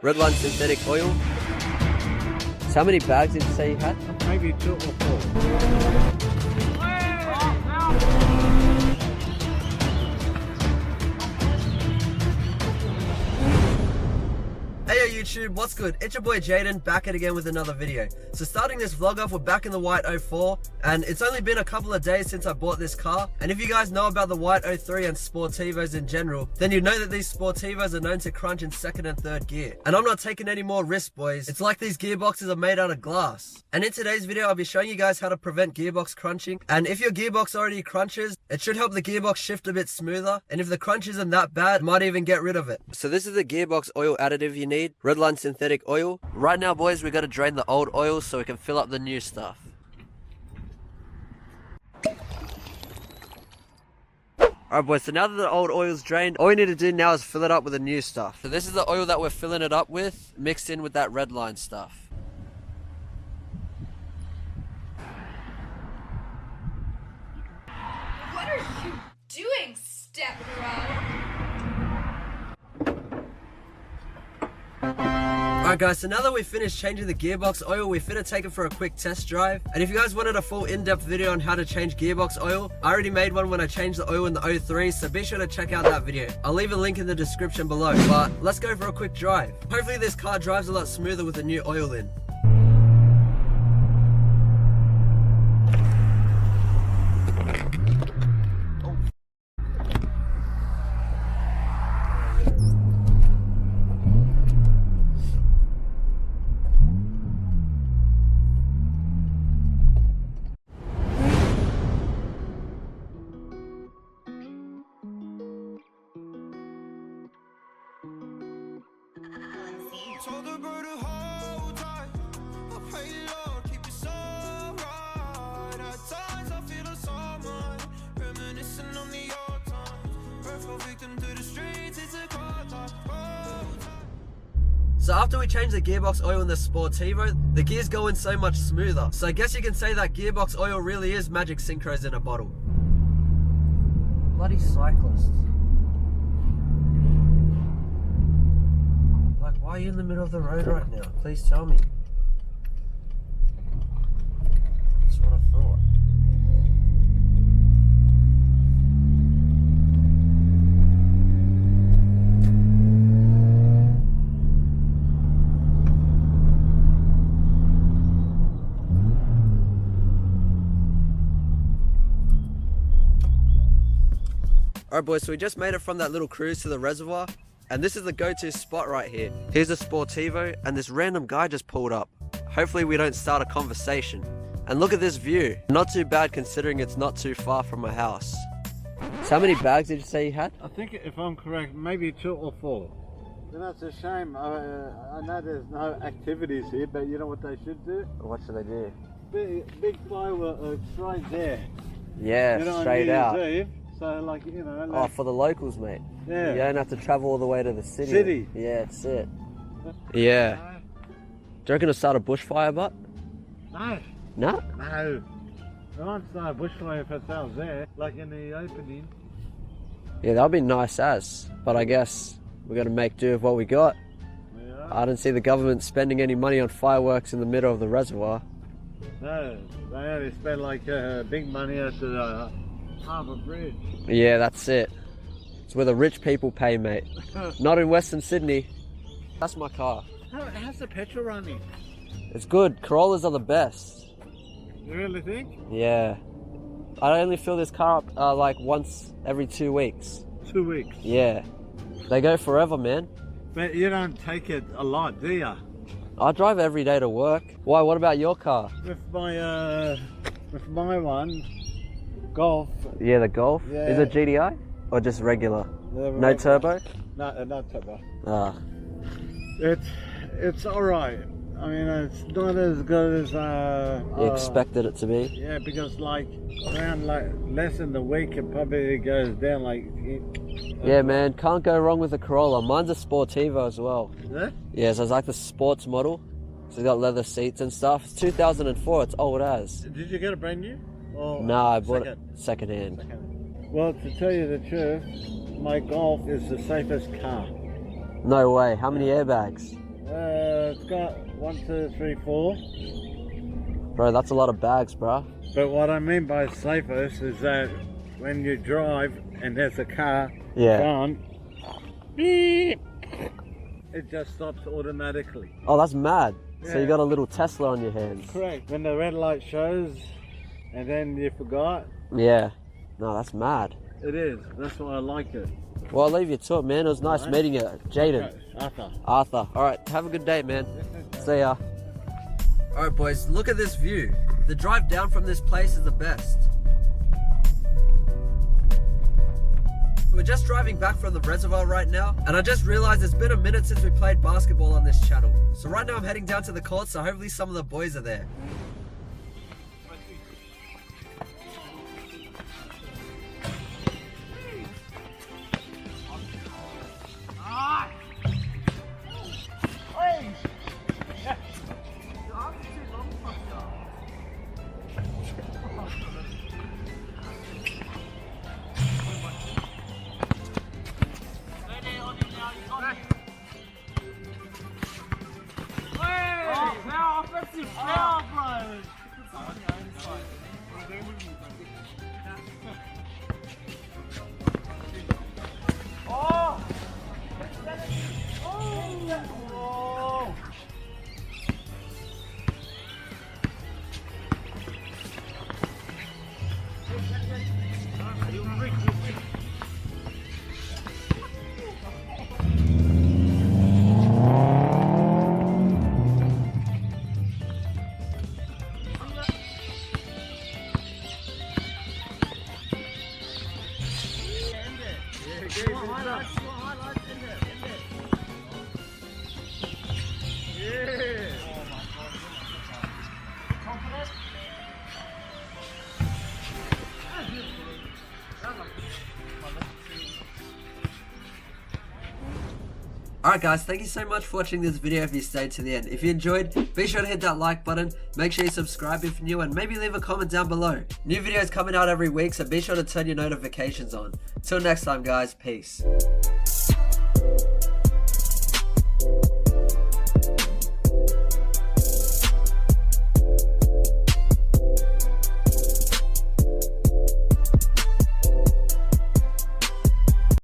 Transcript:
Redline synthetic oil. So how many bags did you say you had? Maybe 2 or 4. Hey YouTube, what's good? It's your boy Jaden, back at again with another video. So starting this vlog off, we're back in the white 04, and it's only been a couple of days since I bought this car. And if you guys know about the white 03 and Sportivos in general, then you know that these Sportivos are known to crunch in 2nd and 3rd gear. And I'm not taking any more risks, boys. It's like these gearboxes are made out of glass. And in today's video, I'll be showing you guys how to prevent gearbox crunching. And if your gearbox already crunches, it should help the gearbox shift a bit smoother. And if the crunch isn't that bad, it might even get rid of it. So this is the gearbox oil additive you need. Redline synthetic oil. Right now, boys, we got to drain the old oil so we can fill up the new stuff. Alright boys, so now that the old oil's drained, all we need to do now is fill it up with the new stuff. So this is the oil that we're filling it up with, mixed in with that redline stuff. What are you doing, step bro? Alright guys, so now that we've finished changing the gearbox oil, we're finna take it for a quick test drive. And if you guys wanted a full in-depth video on how to change gearbox oil, I already made one when I changed the oil in the 03, so be sure to check out that video. I'll leave a link in the description below, but let's go for a quick drive. Hopefully this car drives a lot smoother with the new oil in. Told the bird to hold tight. I pray Lord keep it so right. At times I feel so much, reminiscing on the old times. Hurtful victim to the streets, it's a car time. So after we change the gearbox oil in the Sportivo, the gears go in so much smoother. So I guess you can say that gearbox oil really is magic synchros in a bottle. Bloody cyclists. Why are you in the middle of the road right now? Please tell me. That's what I thought. Alright boys, so we just made it from that little cruise to the reservoir. And this is the go-to spot right here. Here's a Sportivo, and this random guy just pulled up. Hopefully we don't start a conversation. And look at this view. Not too bad considering it's not too far from my house. So how many bags did you say you had? I think, if I'm correct, maybe 2 or 4. You know, it's a shame. I know there's no activities here, but you know what they should do? What should I do? Big fireworks right there. Yeah, you know, straight out. Eve, so, like, you know. Oh, for the locals, mate. Yeah. You don't have to travel all the way to the city. City. Yeah, that's it. Yeah. Do you reckon to start a bushfire, but? No. No? No. I won't start a bushfire if it's out there, like in the opening. Yeah, that would be nice as. But I guess we got to make do with what we got. Yeah. I don't see the government spending any money on fireworks in the middle of the reservoir. No, they only spend like big money at the harbour bridge. Yeah, that's it. It's where the rich people pay, mate. Not in Western Sydney. That's my car. How's the petrol running? It's good. Corollas are the best. You really think? Yeah. I only fill this car up like once every 2 weeks. 2 weeks. Yeah. They go forever, man. But you don't take it a lot, do you? I drive every day to work. Why? What about your car? With my one, Golf. Yeah, the Golf. Yeah. Is it GDI or just regular? No turbo? No, not turbo. Ah. It's all right. I mean, it's not as good as You expected it to be? Yeah, because like around like less than the week, it probably goes down like. Yeah, man, can't go wrong with a Corolla. Mine's a Sportivo as well. Yeah? Yeah, so it's like the sports model. So it's got leather seats and stuff. It's 2004, it's old as. Did you get a brand new? Or No, I bought it second-hand. Well, to tell you the truth, my Golf is the safest car. No way. How many airbags? It's got 1, 2, 3, 4. Bro, that's a lot of bags, bro. But what I mean by safest is that when you drive and there's a car Yeah. front, beep, it just stops automatically. Oh, that's mad. So you Yeah. got a little Tesla on your hands. Correct. When the red light shows and then you forgot, Yeah. No, that's mad. it is. That's why I like it. Well, I'll leave you to it, man. It was nice Alright. meeting you, Jaden. Arthur. Arthur. Alright, have a good day, man. See ya. Alright, boys, look at this view. The drive down from this place is the best. We're just driving back from the reservoir right now, and I just realized it's been a minute since we played basketball on this channel. So right now I'm heading down to the court, so hopefully some of the boys are there. Alright guys, thank you so much for watching this video if you stayed to the end. If you enjoyed, be sure to hit that like button, make sure you subscribe if you're new, and maybe leave a comment down below. New videos coming out every week, so be sure to turn your notifications on. Till next time guys, peace.